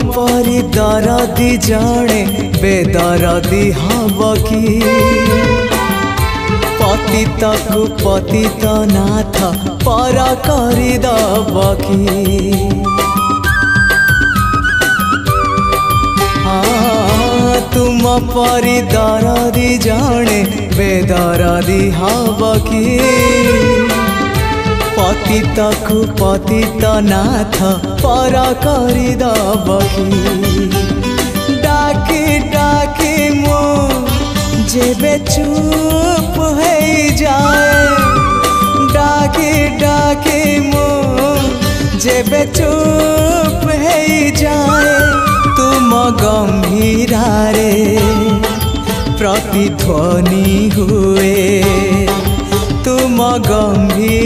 परी दरदी जड़े बेदरदी हब कि पतित को पतित नाथ पर करदब कि तुम परी दरदी जड़े बेदरदी हब कि पतित को पतित नाथ पर करदब कि डाकी डाकी मो जेबे चुप हो जाए डाकी डाकी मो जेबे चुप हो जाए तुम गंभीरारे प्रतिध्वनि हुए तुम गंभीर